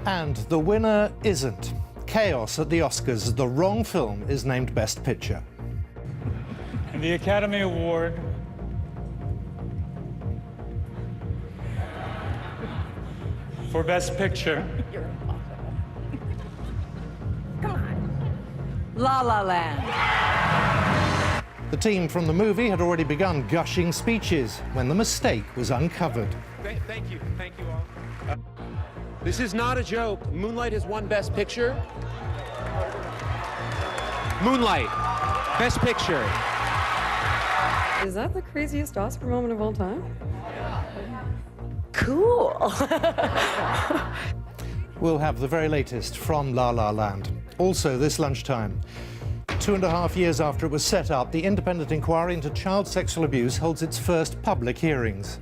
And the winner isn't. Chaos at the Oscars as the wrong film is named Best Picture. And the Academy Award for Best Picture. You're impossible. Come on. La La Land. The team from the movie had already begun gushing speeches when the mistake was uncovered. Thank you all. This is not a joke. Moonlight has won Best Picture. Moonlight, Best Picture. Is that the craziest Oscar moment of all time? Cool. We'll have the very latest from La La Land. Also this lunchtime. 2.5 years after it was set up, the independent inquiry into child sexual abuse holds its first public hearings.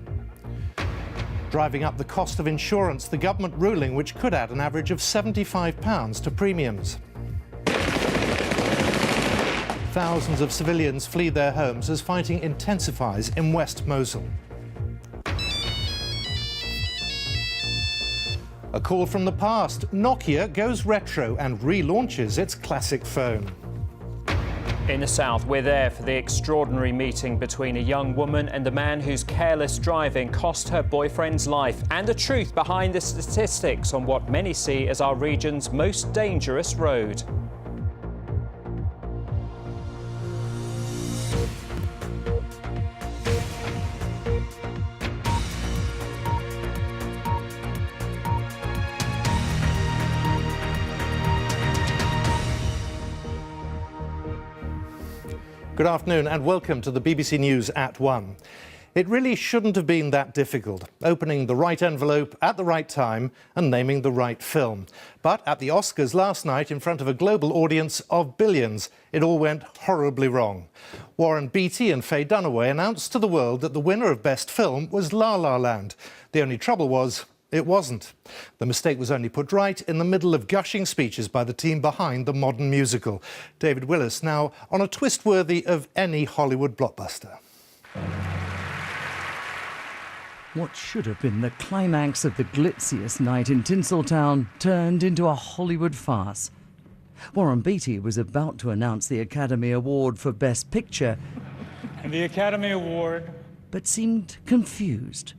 Driving up the cost of insurance, the government ruling which could add an average of £75 to premiums. Thousands of civilians flee their homes as fighting intensifies in West Mosul. A call from the past. Nokia goes retro and relaunches its classic phone. In the south, we're there for the extraordinary meeting between a young woman and a man whose careless driving cost her boyfriend's life, and the truth behind the statistics on what many see as our region's most dangerous road. Good afternoon and welcome to the BBC News at 1. It really shouldn't have been that difficult, opening the right envelope at the right time and naming the right film. But at the Oscars last night, in front of a global audience of billions, it all went horribly wrong. Warren Beatty and Faye Dunaway announced to the world that the winner of Best Film was La La Land. The only trouble was, it wasn't. The mistake was only put right in the middle of gushing speeches by the team behind the modern musical. David Willis now on a twist worthy of any Hollywood blockbuster. What should have been the climax of the glitziest night in Tinseltown turned into a Hollywood farce. Warren Beatty was about to announce the Academy Award for Best Picture, And the Academy Award but seemed confused.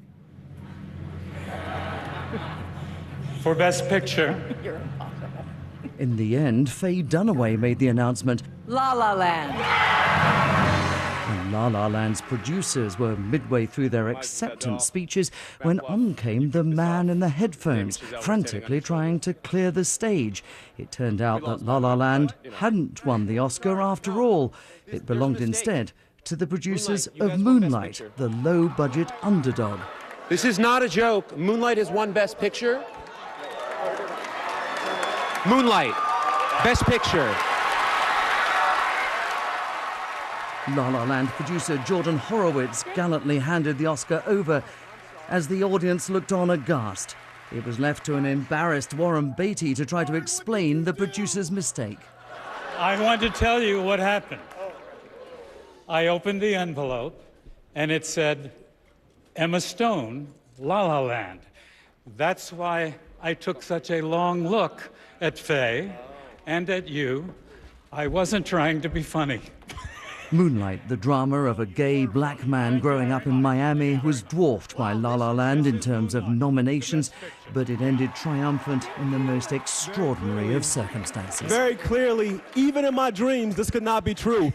for Best Picture. You're impossible. In the end, Faye Dunaway made the announcement, La La Land. and La La Land's producers were midway through their acceptance speeches when on came the man in the headphones, frantically trying to clear the stage. It turned out that La La Land hadn't won the Oscar after all. It belonged instead to the producers of Moonlight, the low-budget underdog. This is not a joke. Moonlight has won Best Picture. Moonlight, Best Picture. La La Land producer Jordan Horowitz gallantly handed the Oscar over as the audience looked on aghast. It was left to an embarrassed Warren Beatty to try to explain the producer's mistake. I want to tell you what happened. I opened the envelope and it said, Emma Stone, La La Land. That's why I took such a long look at Faye and at you. I wasn't trying to be funny. Moonlight, the drama of a gay black man growing up in Miami, was dwarfed by La La Land in terms of nominations, but it ended triumphant in the most extraordinary of circumstances. Very clearly, even in my dreams, this could not be true.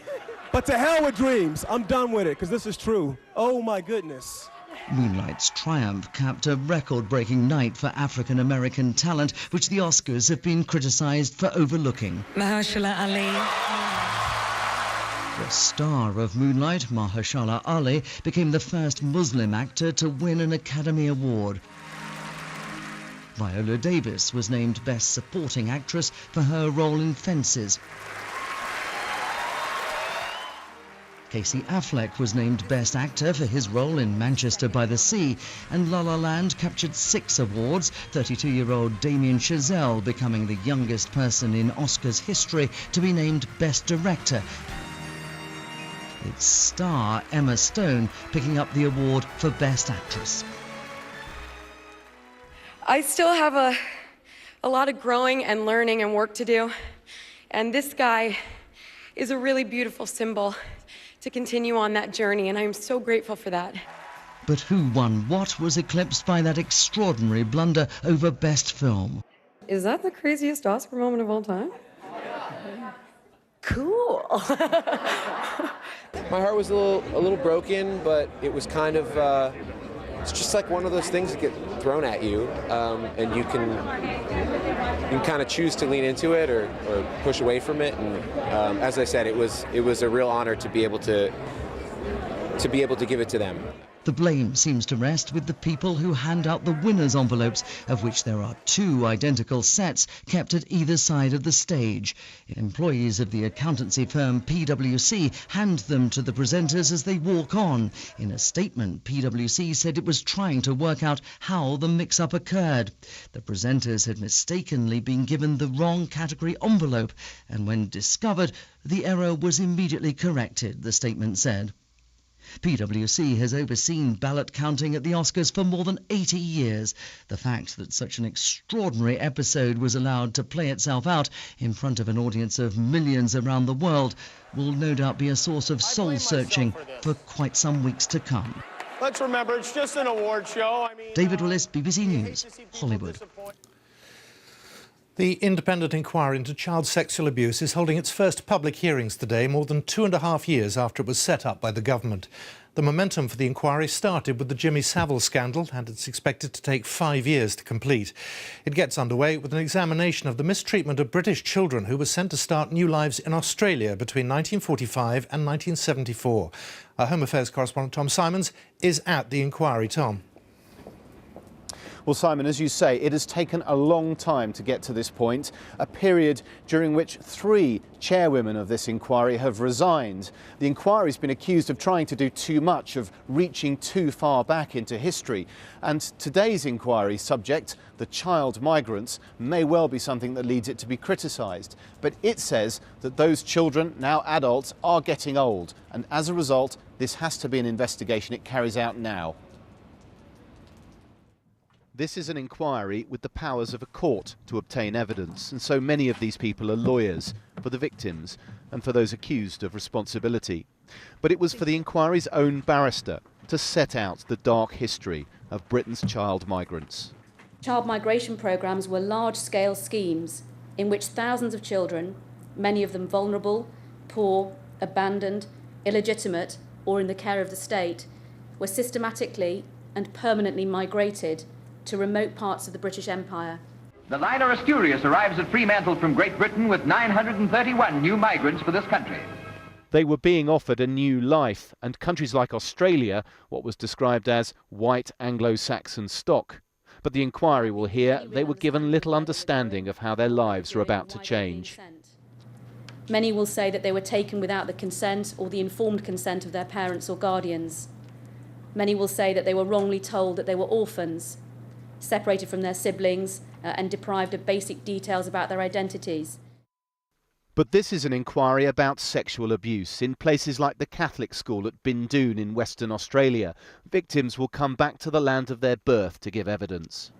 But to hell with dreams. I'm done with it, because this is true. Oh, my goodness. Moonlight's triumph capped a record-breaking night for African-American talent, which the Oscars have been criticised for overlooking. Mahershala Ali. The star of Moonlight, Mahershala Ali, became the first Muslim actor to win an Academy Award. Viola Davis was named Best Supporting Actress for her role in Fences. Casey Affleck was named Best Actor for his role in Manchester by the Sea, and La La Land captured 6 awards, 32-year-old Damien Chazelle becoming the youngest person in Oscars history to be named Best Director. Its star, Emma Stone, picking up the award for Best Actress. I still have a a lot of growing and learning and work to do. And this guy is a really beautiful symbol to continue on that journey, and I'm so grateful for that. But Who Won What was eclipsed by that extraordinary blunder over Best Film. Is that the craziest Oscar moment of all time? Cool. My heart was a little broken, but it was kind of, it's just like one of those things that get thrown at you, and you can kind of choose to lean into it or push away from it. And as I said, it was a real honor to be able to give it to them. The blame seems to rest with the people who hand out the winners' envelopes, of which there are 2 identical sets kept at either side of the stage. Employees of the accountancy firm PwC hand them to the presenters as they walk on. In a statement, PwC said it was trying to work out how the mix-up occurred. The presenters had mistakenly been given the wrong category envelope, and when discovered, the error was immediately corrected, the statement said. PwC has overseen ballot counting at the Oscars for more than 80 years. The fact that such an extraordinary episode was allowed to play itself out in front of an audience of millions around the world will no doubt be a source of soul-searching for quite some weeks to come. Let's remember, it's just an award show. David Willis, BBC News, Hollywood. The independent inquiry into child sexual abuse is holding its first public hearings today, more than 2.5 years after it was set up by the government. The momentum for the inquiry started with the Jimmy Savile scandal, and it's expected to take 5 years to complete. It gets underway with an examination of the mistreatment of British children who were sent to start new lives in Australia between 1945 and 1974. Our Home Affairs correspondent Tom Simons is at the inquiry. Tom. Well, Simon, as you say, it has taken a long time to get to this point, a period during which 3 chairwomen of this inquiry have resigned. The inquiry's been accused of trying to do too much, of reaching too far back into history. And today's inquiry subject, the child migrants, may well be something that leads it to be criticised. But it says that those children, now adults, are getting old. And as a result, this has to be an investigation it carries out now. This is an inquiry with the powers of a court to obtain evidence, and so many of these people are lawyers for the victims and for those accused of responsibility. But it was for the inquiry's own barrister to set out the dark history of Britain's child migrants. Child migration programmes were large-scale schemes in which thousands of children, many of them vulnerable, poor, abandoned, illegitimate, or in the care of the state, were systematically and permanently migrated to remote parts of the British Empire. The liner Asturias arrives at Fremantle from Great Britain with 931 new migrants for this country. They were being offered a new life, and countries like Australia, what was described as white Anglo-Saxon stock. But the inquiry will hear they were given little understanding of how their lives are about to change. Many will say that they were taken without the consent or the informed consent of their parents or guardians. Many will say that they were wrongly told that they were orphans, separated from their siblings and deprived of basic details about their identities. But this is an inquiry about sexual abuse in places like the Catholic school at Bindoon in Western Australia. Victims will come back to the land of their birth to give evidence.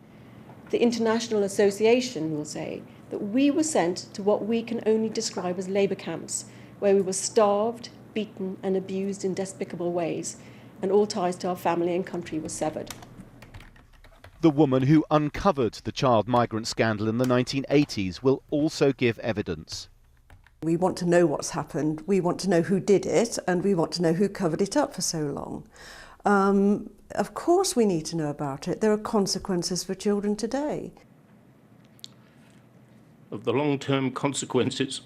The International Association will say that we were sent to what we can only describe as labour camps, where we were starved, beaten and abused in despicable ways, and all ties to our family and country were severed. The woman who uncovered the child migrant scandal in the 1980s will also give evidence. We want to know what's happened, we want to know who did it, and we want to know who covered it up for so long. Of course we need to know about it. There are consequences for children today. Of the long-term consequences.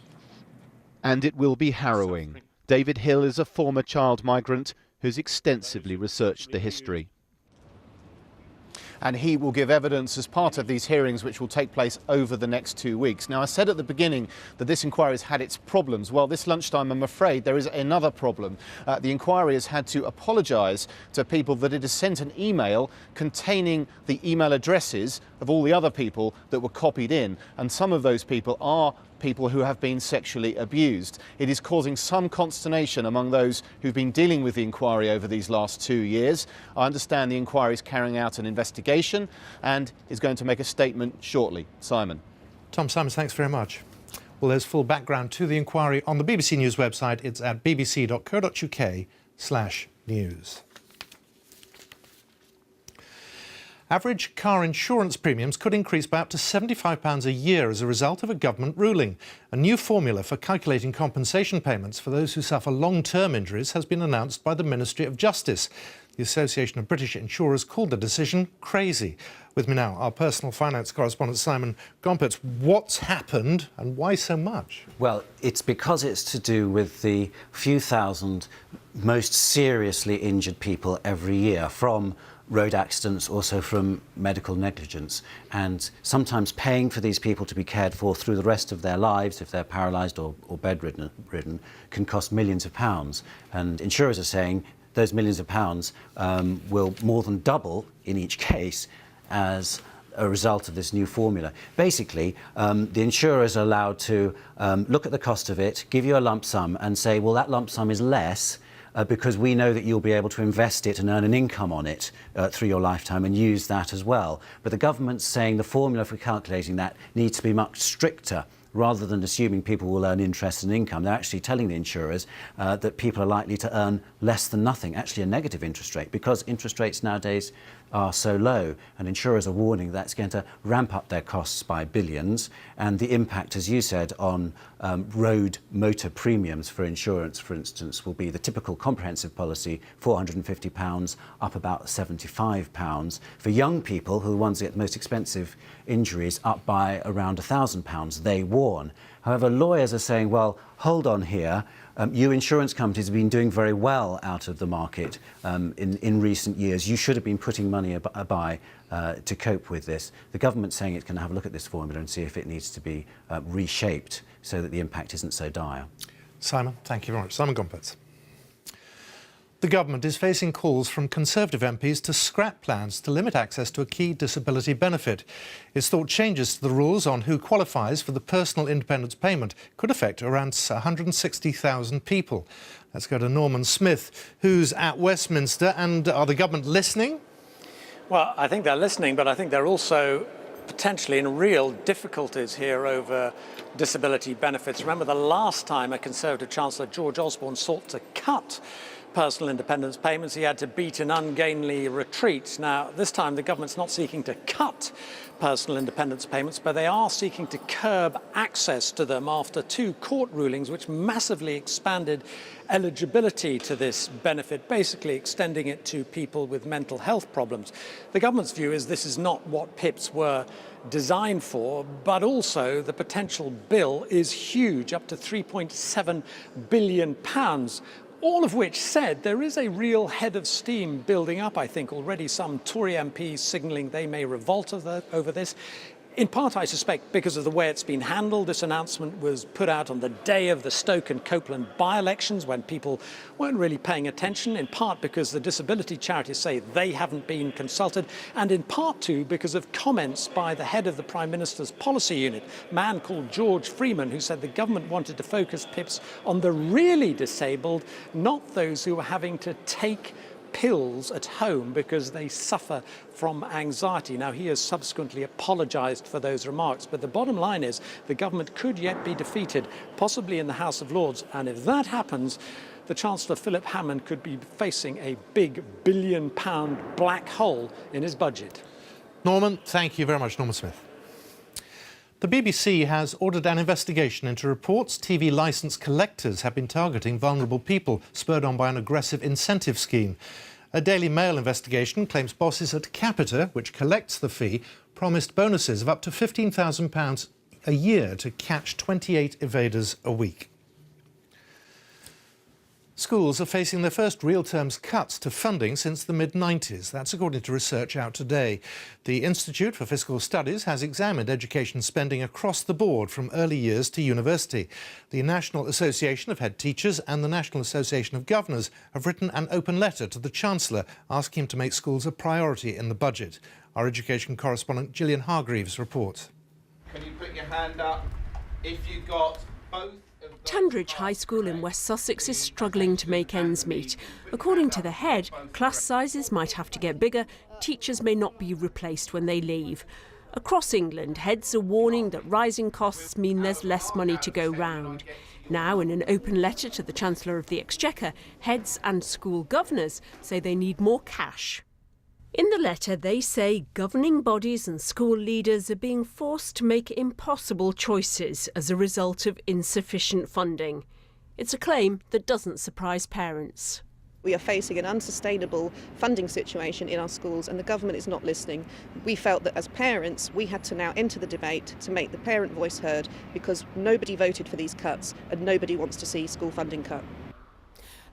And it will be harrowing. David Hill is a former child migrant who's extensively researched the history. And he will give evidence as part of these hearings, which will take place over the next 2 weeks. Now, I said at the beginning that this inquiry has had its problems. Well, this lunchtime, I'm afraid there is another problem. The inquiry has had to apologise to people that it has sent an email containing the email addresses of all the other people that were copied in. And some of those people are people who have been sexually abused. It is causing some consternation among those who've been dealing with the inquiry over these last 2 years. I understand the inquiry is carrying out an investigation and is going to make a statement shortly. Simon. Tom Simons, thanks very much. Well, there's full background to the inquiry on the BBC News website. It's at bbc.co.uk/news. Average car insurance premiums could increase by up to £75 a year as a result of a government ruling. A new formula for calculating compensation payments for those who suffer long-term injuries has been announced by the Ministry of Justice. The Association of British Insurers called the decision crazy. With me now, our personal finance correspondent Simon Gompertz. What's happened and why so much? Well, it's because it's to do with the few thousand most seriously injured people every year from road accidents, also from medical negligence, and sometimes paying for these people to be cared for through the rest of their lives, if they're paralysed or bedridden, can cost millions of pounds. And insurers are saying those millions of pounds will more than double in each case as a result of this new formula. Basically, the insurers are allowed to look at the cost of it, give you a lump sum and say, well, that lump sum is less because we know that you'll be able to invest it and earn an income on it through your lifetime and use that as well. But the government's saying the formula for calculating that needs to be much stricter. Rather than assuming people will earn interest and income, they're actually telling the insurers that people are likely to earn less than nothing, actually a negative interest rate, because interest rates nowadays are so low, and insurers are warning that's going to ramp up their costs by billions, and the impact, as you said, on road motor premiums for insurance, for instance, will be the typical comprehensive policy, £450, up about £75. For young people, who are the ones that get the most expensive injuries, up by around £1,000, they warn. However, lawyers are saying, well, hold on here. You insurance companies have been doing very well out of the market in recent years. You should have been putting money by to cope with this. The government's saying it's going to have a look at this formula and see if it needs to be reshaped so that the impact isn't so dire. Simon, thank you very much. Simon Gompertz. The government is facing calls from Conservative MPs to scrap plans to limit access to a key disability benefit. It's thought changes to the rules on who qualifies for the personal independence payment could affect around 160,000 people. Let's go to Norman Smith, who's at Westminster. And are the government listening? Well, I think they're listening, but I think they're also potentially in real difficulties here over disability benefits. Remember the last time a Conservative Chancellor, George Osborne, sought to cut personal independence payments, he had to beat an ungainly retreat. Now, this time the government's not seeking to cut personal independence payments, but they are seeking to curb access to them after two court rulings which massively expanded eligibility to this benefit, basically extending it to people with mental health problems. The government's view is this is not what PIPs were designed for, but also the potential bill is huge, up to £3.7 billion. All of which said there is a real head of steam building up, I think, already some Tory MPs signalling they may revolt over this. In part, I suspect, because of the way it's been handled. This announcement was put out on the day of the Stoke and Copeland by-elections when people weren't really paying attention, in part because the disability charities say they haven't been consulted, and in part too because of comments by the head of the Prime Minister's policy unit, a man called George Freeman, who said the government wanted to focus PIPs on the really disabled, not those who were having to take pills at home because they suffer from anxiety. Now, he has subsequently apologised for those remarks, but the bottom line is the government could yet be defeated, possibly in the House of Lords, and if that happens, the Chancellor Philip Hammond could be facing a big £1 billion black hole in his budget. Norman, thank you very much. Norman Smith. The BBC has ordered an investigation into reports TV licence collectors have been targeting vulnerable people, spurred on by an aggressive incentive scheme. A Daily Mail investigation claims bosses at Capita, which collects the fee, promised bonuses of up to £15,000 a year to catch 28 evaders a week. Schools are facing their first real terms cuts to funding since the mid-90s. That's according to research out today. The Institute for Fiscal Studies has examined education spending across the board from early years to university. The National Association of Head Teachers and the National Association of Governors have written an open letter to the Chancellor asking him to make schools a priority in the budget. Our education correspondent Gillian Hargreaves reports. Can you put your hand up if you got both? Tundridge High School in West Sussex is struggling to make ends meet. According to the head, class sizes might have to get bigger, teachers may not be replaced when they leave. Across England, heads are warning that rising costs mean there's less money to go round. Now, in an open letter to the Chancellor of the Exchequer, heads and school governors say they need more cash. In the letter, they say governing bodies and school leaders are being forced to make impossible choices as a result of insufficient funding. It's a claim that doesn't surprise parents. We are facing an unsustainable funding situation in our schools and the government is not listening. We felt that as parents we had to now enter the debate to make the parent voice heard because nobody voted for these cuts and nobody wants to see school funding cut.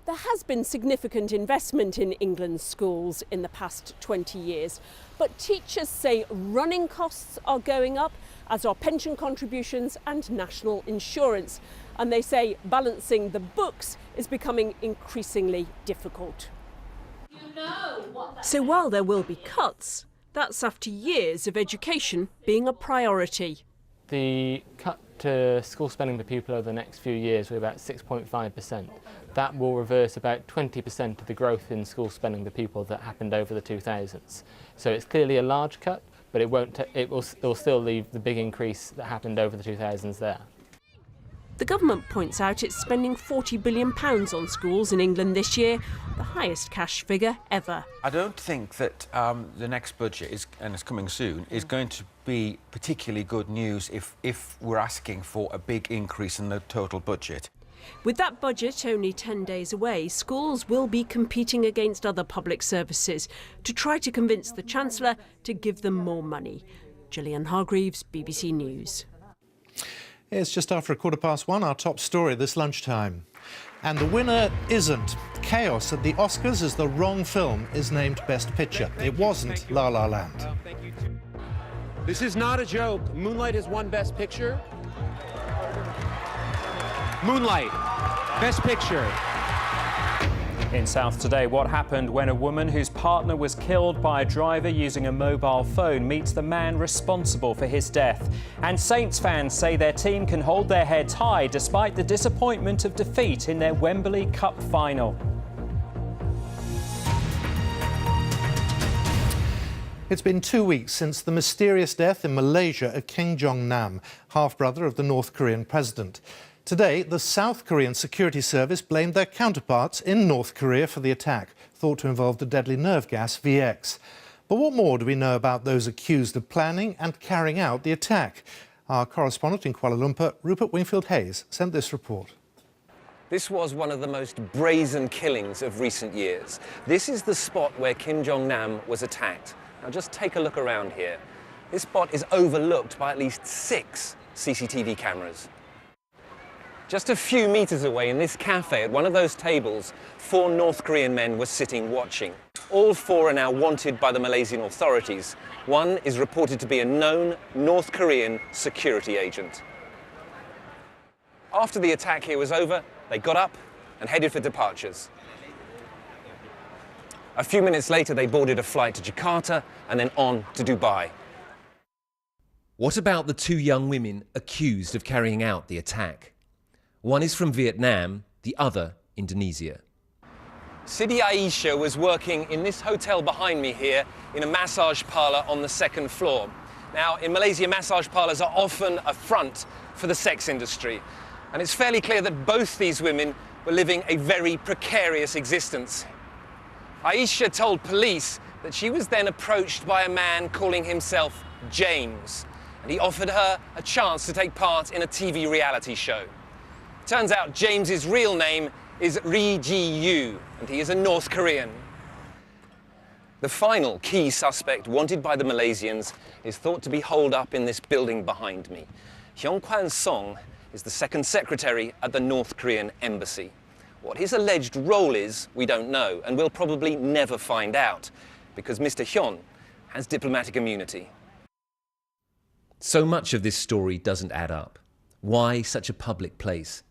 There has been significant investment in England's schools in the past 20 years, but teachers say running costs are going up, as are pension contributions and national insurance. And they say balancing the books is becoming increasingly difficult. So while there will be cuts, that's after years of education being a priority. The cut to school spending per pupil over the next few years will be about 6.5%. That will reverse about 20% of the growth in school spending per pupil that happened over the 2000s. So it's clearly a large cut, but it will still leave the big increase that happened over the 2000s there. The government points out it's spending £40 billion on schools in England this year, the highest cash figure ever. I don't think that the next budget, and it's coming soon, is going to be particularly good news if we're asking for a big increase in the total budget. With that budget only 10 days away, schools will be competing against other public services to try to convince the Chancellor to give them more money. Gillian Hargreaves, BBC News. It's just after 1:15, our top story this lunchtime. And the winner isn't. Chaos at the Oscars as the wrong film is named Best Picture. It wasn't La La Land. This is not a joke. Moonlight has won Best Picture. Moonlight, Best Picture. In South Today, what happened when a woman whose partner was killed by a driver using a mobile phone meets the man responsible for his death. And Saints fans say their team can hold their heads high despite the disappointment of defeat in their Wembley Cup final. It's been 2 weeks since the mysterious death in Malaysia of Kim Jong-nam, half-brother of the North Korean president. Today, the South Korean Security Service blamed their counterparts in North Korea for the attack, thought to involve the deadly nerve gas VX. But what more do we know about those accused of planning and carrying out the attack? Our correspondent in Kuala Lumpur, Rupert Wingfield-Hayes, sent this report. This was one of the most brazen killings of recent years. This is the spot where Kim Jong-nam was attacked. Now just take a look around here. This spot is overlooked by at least 6 CCTV cameras. Just a few meters away in this cafe at one of those tables, 4 North Korean men were sitting watching. All 4 are now wanted by the Malaysian authorities. One is reported to be a known North Korean security agent. After the attack here was over, they got up and headed for departures. A few minutes later, they boarded a flight to Jakarta and then on to Dubai. What about the 2 young women accused of carrying out the attack? One is from Vietnam, the other Indonesia. Siti Aisha was working in this hotel behind me here in a massage parlour on the 2nd floor. Now, in Malaysia, massage parlours are often a front for the sex industry. And it's fairly clear that both these women were living a very precarious existence. Aisha told police that she was then approached by a man calling himself James, and he offered her a chance to take part in a TV reality show. Turns out James's real name is Ri Ji-yu, and he is a North Korean. The final key suspect wanted by the Malaysians is thought to be holed up in this building behind me. Hyung Kwan-song is the 2nd secretary at the North Korean embassy. What his alleged role is, we don't know, and we'll probably never find out, because Mr. Hyun has diplomatic immunity. So much of this story doesn't add up. Why such a public place?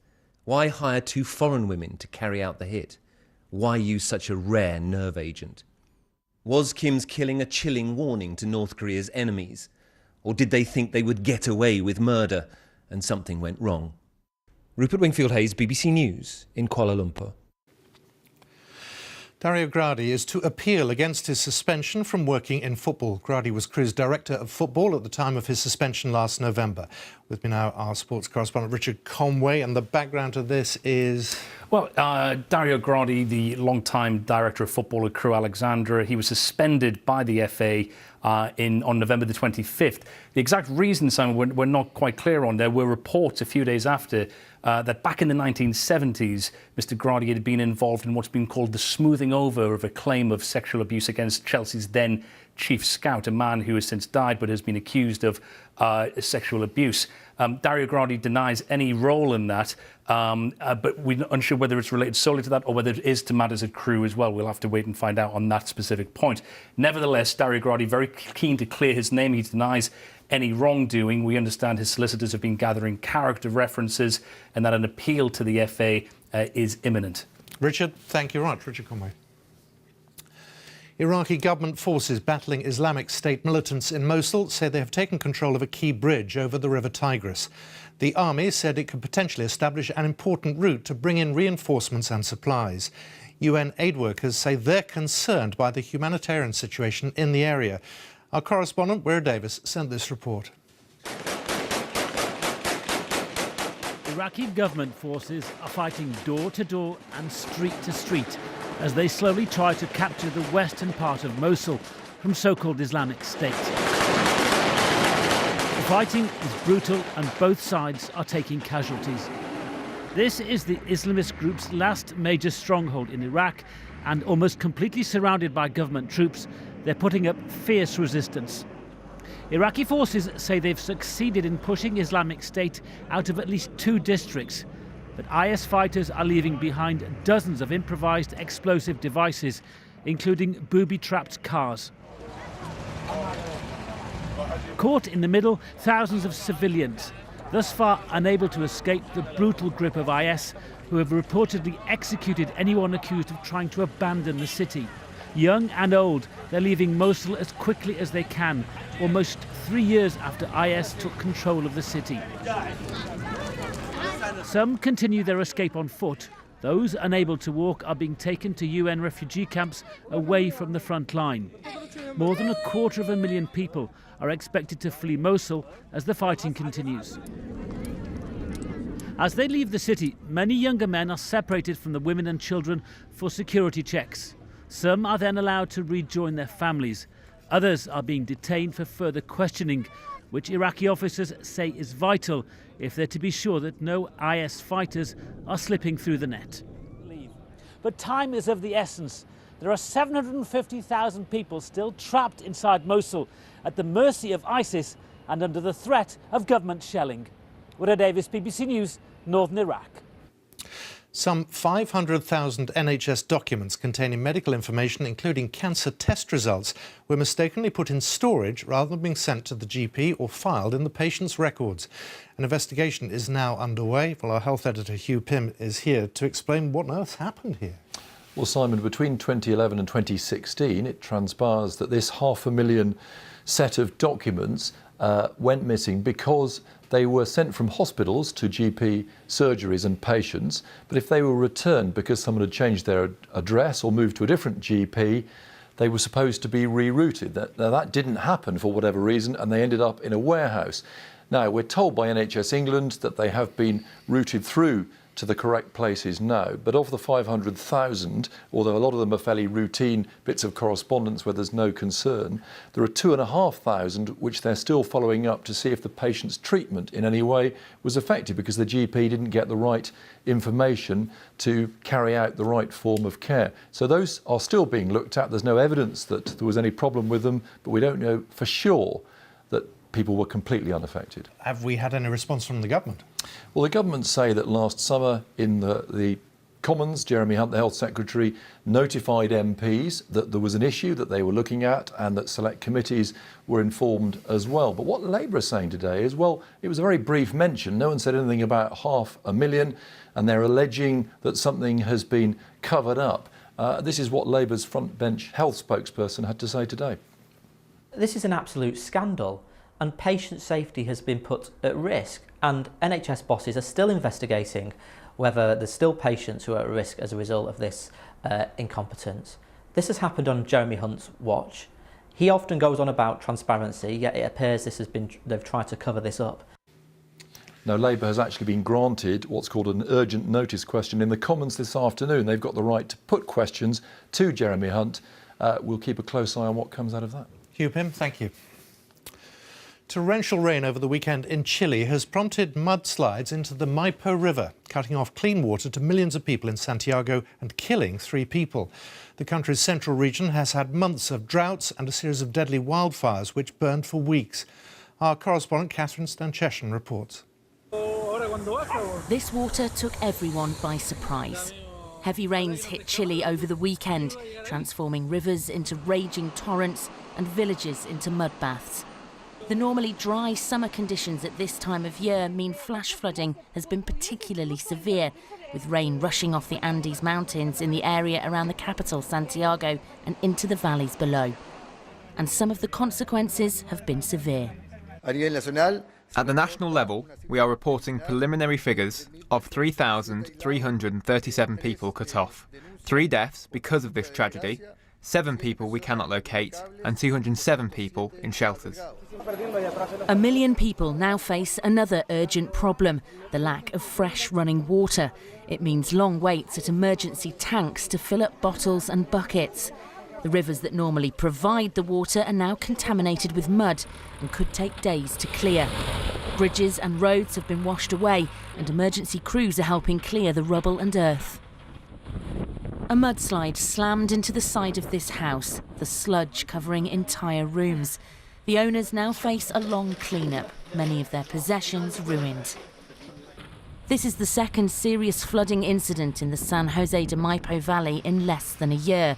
Why hire 2 foreign women to carry out the hit? Why use such a rare nerve agent? Was Kim's killing a chilling warning to North Korea's enemies? Or did they think they would get away with murder and something went wrong? Rupert Wingfield-Hayes, BBC News in Kuala Lumpur. Dario Gradi is to appeal against his suspension from working in football. Gradi was Crewe's director of football at the time of his suspension last November. With me now, our sports correspondent Richard Conway, and the background to this is... Well, Dario Gradi, the long-time director of football at Crewe Alexandra, he was suspended by the FA on November the 25th. The exact reason, Simon, we're not quite clear on. There were reports a few days after that back in the 1970s, Mr. Gradi had been involved in what's been called the smoothing over of a claim of sexual abuse against Chelsea's then chief scout, a man who has since died but has been accused of sexual abuse. Dario Gradi denies any role in that, but we're unsure whether it's related solely to that or whether it is to matters at Crewe as well. We'll have to wait and find out on that specific point. Nevertheless, Dario Gradi very keen to clear his name. He denies any wrongdoing. We understand his solicitors have been gathering character references and that an appeal to the FA is imminent. Richard, thank you very much. Richard Conway. Iraqi government forces battling Islamic State militants in Mosul say they have taken control of a key bridge over the River Tigris. The army said it could potentially establish an important route to bring in reinforcements and supplies. UN aid workers say they're concerned by the humanitarian situation in the area. Our correspondent, Wera Davis, sent this report. Iraqi government forces are fighting door to door and street to street as they slowly try to capture the western part of Mosul from so-called Islamic State. The fighting is brutal and both sides are taking casualties. This is the Islamist group's last major stronghold in Iraq, and almost completely surrounded by government troops, they're putting up fierce resistance. Iraqi forces say they've succeeded in pushing Islamic State out of at least 2 districts. But IS fighters are leaving behind dozens of improvised explosive devices, including booby-trapped cars. Caught in the middle, thousands of civilians, thus far unable to escape the brutal grip of IS, who have reportedly executed anyone accused of trying to abandon the city. Young and old, they're leaving Mosul as quickly as they can, almost 3 years after IS took control of the city. Some continue their escape on foot. Those unable to walk are being taken to UN refugee camps away from the front line. More than 250,000 people are expected to flee Mosul as the fighting continues. As they leave the city, many younger men are separated from the women and children for security checks. Some are then allowed to rejoin their families. Others are being detained for further questioning, which Iraqi officers say is vital if they're to be sure that no IS fighters are slipping through the net. But time is of the essence. There are 750,000 people still trapped inside Mosul at the mercy of ISIS and under the threat of government shelling. Wera Davis, BBC News, Northern Iraq. Some 500,000 NHS documents containing medical information, including cancer test results, were mistakenly put in storage rather than being sent to the GP or filed in the patient's records. An investigation is now underway. Well, our health editor Hugh Pym is here to explain what on earth happened here. Well, Simon, between 2011 and 2016, it transpires that this 500,000 set of documents went missing because they were sent from hospitals to GP surgeries and patients, but if they were returned because someone had changed their address or moved to a different GP, they were supposed to be rerouted. That didn't happen for whatever reason, and they ended up in a warehouse. Now, we're told by NHS England that they have been routed through to the correct places now, but of the 500,000, although a lot of them are fairly routine bits of correspondence where there's no concern, there are 2,500 which they're still following up to see if the patient's treatment in any way was affected because the GP didn't get the right information to carry out the right form of care. So those are still being looked at. There's no evidence that there was any problem with them, but we don't know for sure that people were completely unaffected. Have we had any response from the government? Well, the government say that last summer in the Commons, Jeremy Hunt, the Health Secretary, notified MPs that there was an issue that they were looking at and that select committees were informed as well. But what Labour are saying today is, well, it was a very brief mention. No one said anything about 500,000, and they're alleging that something has been covered up. This is what Labour's front bench health spokesperson had to say today. This is an absolute scandal, and patient safety has been put at risk, and NHS bosses are still investigating whether there's still patients who are at risk as a result of this incompetence. This has happened on Jeremy Hunt's watch. He often goes on about transparency, yet it appears they've tried to cover this up. Now, Labour has actually been granted what's called an urgent notice question in the Commons this afternoon. They've got the right to put questions to Jeremy Hunt. We'll keep a close eye on what comes out of that. Hugh Pym, thank you. Torrential rain over the weekend in Chile has prompted mudslides into the Maipo River, cutting off clean water to millions of people in Santiago and killing 3 people. The country's central region has had months of droughts and a series of deadly wildfires which burned for weeks. Our correspondent Catherine Stancheshan reports. This water took everyone by surprise. Heavy rains hit Chile over the weekend, transforming rivers into raging torrents and villages into mud baths. The normally dry summer conditions at this time of year mean flash flooding has been particularly severe, with rain rushing off the Andes Mountains in the area around the capital, Santiago, and into the valleys below. And some of the consequences have been severe. At the national level, we are reporting preliminary figures of 3,337 people cut off, 3 deaths because of this tragedy, 7 people we cannot locate, and 207 people in shelters. 1 million people now face another urgent problem, the lack of fresh running water. It means long waits at emergency tanks to fill up bottles and buckets. The rivers that normally provide the water are now contaminated with mud and could take days to clear. Bridges and roads have been washed away and emergency crews are helping clear the rubble and earth. A mudslide slammed into the side of this house, the sludge covering entire rooms. The owners now face a long clean-up, many of their possessions ruined. This is the second serious flooding incident in the San Jose de Maipo Valley in less than a year.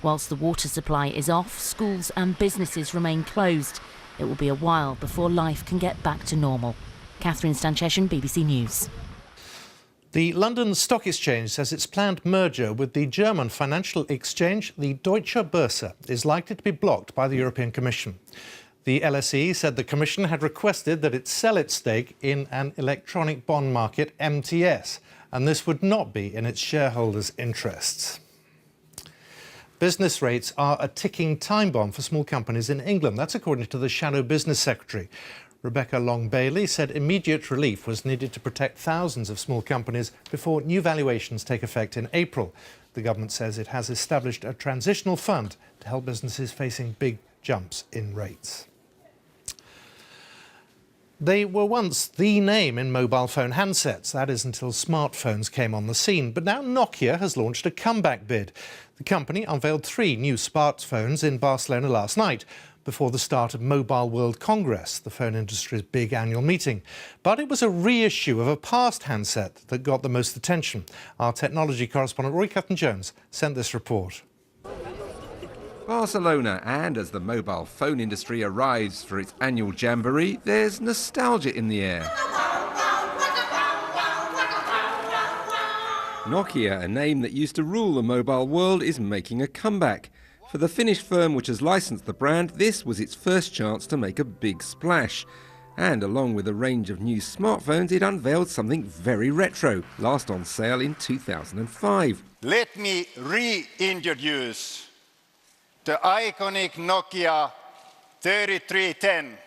Whilst the water supply is off, schools and businesses remain closed. It will be a while before life can get back to normal. Catherine Stancheshan, BBC News. The London Stock Exchange says its planned merger with the German financial exchange, the Deutsche Börse, is likely to be blocked by the European Commission. The LSE said the Commission had requested that it sell its stake in an electronic bond market, MTS, and this would not be in its shareholders' interests. Business rates are a ticking time bomb for small companies in England. That's according to the Shadow Business Secretary. Rebecca Long-Bailey said immediate relief was needed to protect thousands of small companies before new valuations take effect in April. The government says it has established a transitional fund to help businesses facing big jumps in rates. They were once the name in mobile phone handsets, that is until smartphones came on the scene. But now Nokia has launched a comeback bid. The company unveiled 3 new smartphones in Barcelona last night, before the start of Mobile World Congress, the phone industry's big annual meeting. But it was a reissue of a past handset that got the most attention. Our technology correspondent Roy Cutton-Jones sent this report. Barcelona, and as the mobile phone industry arrives for its annual jamboree, there's nostalgia in the air. Nokia, a name that used to rule the mobile world, is making a comeback. For the Finnish firm which has licensed the brand, this was its first chance to make a big splash. And along with a range of new smartphones, it unveiled something very retro, last on sale in 2005. Let me reintroduce the iconic Nokia 3310.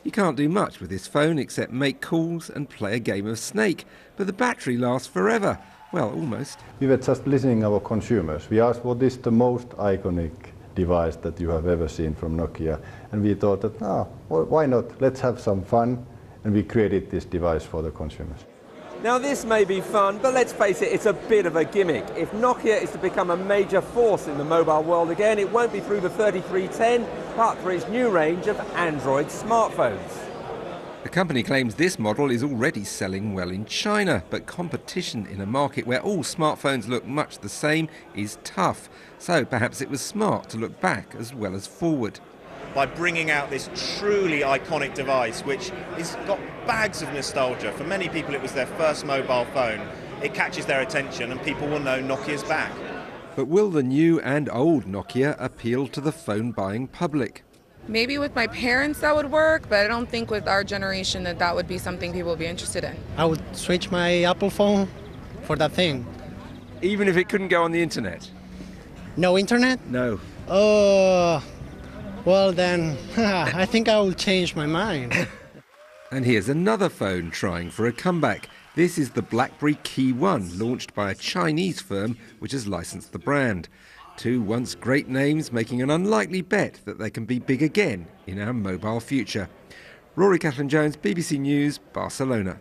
You can't do much with this phone except make calls and play a game of Snake, but the battery lasts forever. Well, almost. We were just listening to our consumers. We asked what is the most iconic device that you have ever seen from Nokia, and we thought that, why not? Let's have some fun, and we created this device for the consumers. Now this may be fun, but let's face it, it's a bit of a gimmick. If Nokia is to become a major force in the mobile world again, it won't be through the 3310, but through its new range of Android smartphones. The company claims this model is already selling well in China, but competition in a market where all smartphones look much the same is tough. So perhaps it was smart to look back as well as forward. By bringing out this truly iconic device, which has got bags of nostalgia. For many people it was their first mobile phone. It catches their attention and people will know Nokia's back. But will the new and old Nokia appeal to the phone-buying public? Maybe with my parents that would work, but I don't think with our generation that would be something people would be interested in. I would switch my Apple phone for that thing. even if it couldn't go on the internet? No internet? No. Oh, well then, I think I will change my mind. And here's another phone trying for a comeback. This is the BlackBerry Key 1, launched by a Chinese firm which has licensed the brand. Two once great names making an unlikely bet that they can be big again in our mobile future. Rory Catherine-Jones, BBC News, Barcelona.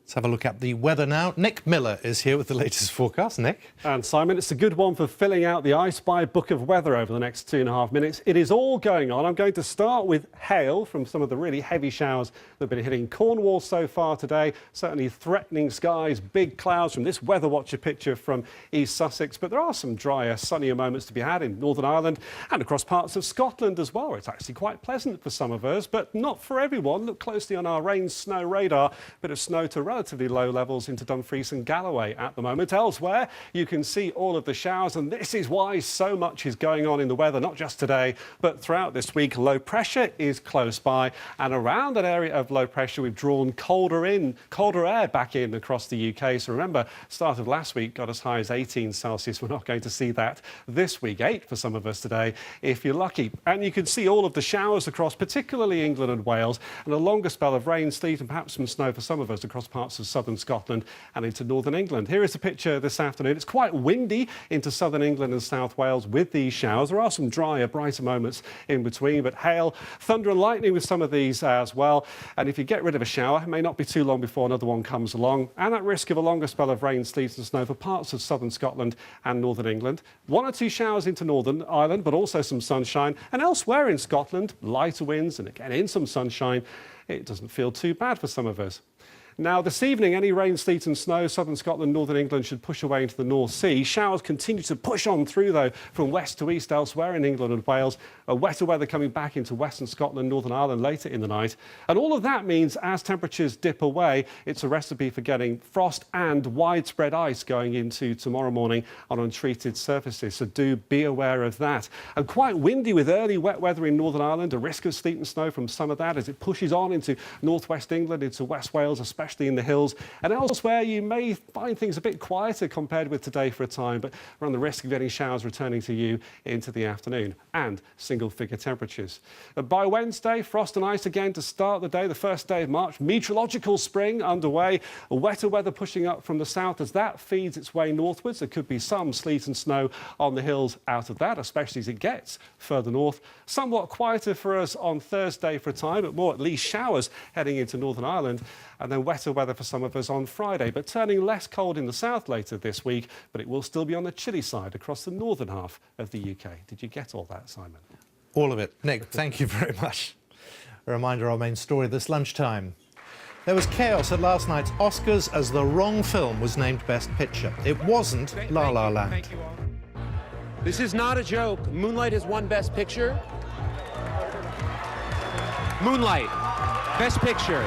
Let's have a look at the weather now. Nick Miller is here with the latest forecast. Nick? And Simon, it's a good one for filling out the I Spy book of weather over the next 2.5 minutes. It is all going on. I'm going to start with hail from some of the really heavy showers that have been hitting Cornwall so far today. Certainly threatening skies, big clouds from this Weather Watcher picture from East Sussex. But there are some drier, sunnier moments to be had in Northern Ireland and across parts of Scotland as well. It's actually quite pleasant for some of us, but not for everyone. Look closely on our rain snow radar. Bit of snow to relatively low levels into Dumfries and Galloway at the moment. Elsewhere, you can see all of the showers, and this is why so much is going on in the weather, not just today, but throughout this week. Low pressure is close by, and around that area of low pressure, we've drawn colder air back in across the UK. So remember, start of last week got as high as 18 Celsius. We're not going to see that this week. 8 for some of us today, if you're lucky. And you can see all of the showers across, particularly England and Wales, and a longer spell of rain, sleet, and perhaps some snow for some of us across parts of southern Scotland and into northern England. Here is a picture this afternoon. It's quite windy into southern England and South Wales with these showers. There are some drier, brighter moments in between, but hail, thunder and lightning with some of these as well. And if you get rid of a shower, it may not be too long before another one comes along, and at risk of a longer spell of rain, sleet and snow for parts of southern Scotland and northern England. 1 or 2 showers into Northern Ireland, but also some sunshine. And elsewhere in Scotland, lighter winds and again in some sunshine. It doesn't feel too bad for some of us. Now, this evening, any rain, sleet and snow, southern Scotland, northern England should push away into the North Sea. Showers continue to push on through, though, from west to east elsewhere in England and Wales. Wetter weather coming back into western Scotland, Northern Ireland later in the night. And all of that means as temperatures dip away, it's a recipe for getting frost and widespread ice going into tomorrow morning on untreated surfaces. So do be aware of that. And quite windy with early wet weather in Northern Ireland, a risk of sleet and snow from some of that as it pushes on into northwest England, into West Wales, especially in the hills. And elsewhere, you may find things a bit quieter compared with today for a time, but run the risk of getting showers returning to you into the afternoon and single-figure temperatures. By Wednesday, frost and ice again to start the day, the first day of March. Meteorological spring underway. Wetter weather pushing up from the south as that feeds its way northwards. There could be some sleet and snow on the hills out of that, especially as it gets further north. Somewhat quieter for us on Thursday for a time, but more at least showers heading into Northern Ireland. And then wetter weather for some of us on Friday, but turning less cold in the south later this week, but it will still be on the chilly side across the northern half of the UK. Did you get all that, Simon? All of it. Nick, thank you very much. A reminder, our main story this lunchtime. There was chaos at last night's Oscars as the wrong film was named Best Picture. It wasn't La La Land. Thank you all. This is not a joke. Moonlight has won Best Picture. Moonlight, Best Picture.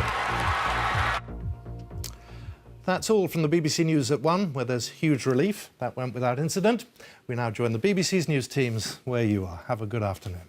That's all from the BBC News at 1, where there's huge relief. That went without incident. We now join the BBC's news teams where you are. Have a good afternoon.